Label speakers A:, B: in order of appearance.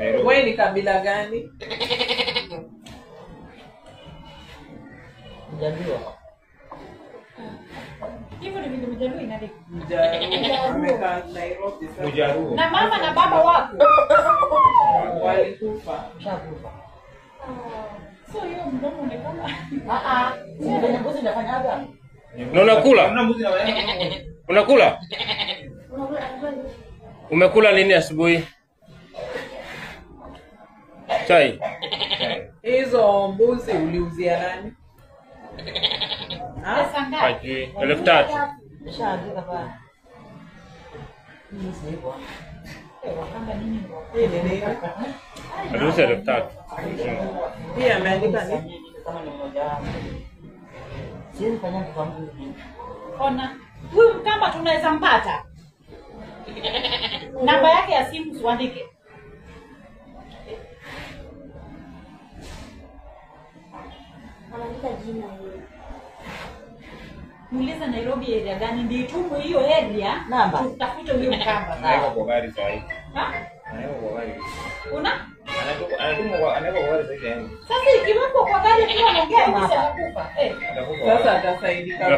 A: Wewe ni kabila gani?
B: Mjaluo.
C: Hivyo ni vile Mjaluo inadi.
A: Mjaluo amekaa Nairobi sasa.
D: Mjaluo.
C: Na mama na baba wako
A: walikufa.
B: Shakufa.
C: So hiyo mdomo ni kama
B: Ndio mbuzi nafanyaga.
D: Na unakula? Unakula? Umekula nini asubuhi? Chai.
A: Hizo mbuzi uliuzia nani?
C: pesa ngapi?
D: Hajui. 3,000.
B: Nishaandika pale. Mimi siko.
C: Wakanga nini?
A: Hii ni nini?
D: Aliuza 3,000.
A: Hii ameandika nini?
B: Kama ni mmoja wao. Siwezi fanya kwa mtu.
C: Ona, huyu Mkamba tunaweza mpata. Namba yake ya simu uandike.
E: Anaandika jina hiyo.
C: Muulize Nairobi area gani ndio itumu hiyo area.
B: Namba.
C: Tutafute huyo Mkamba.
D: Anaweka kwa gari sasa hivi.
C: Ha?
D: Anaweka kwa gari.
C: Una?
D: Anaweka kwa gari sasa hivi.
C: Sasa ikiwepo kwa gari tu anaongea hivi atakufa.
A: Sasa atasaidika.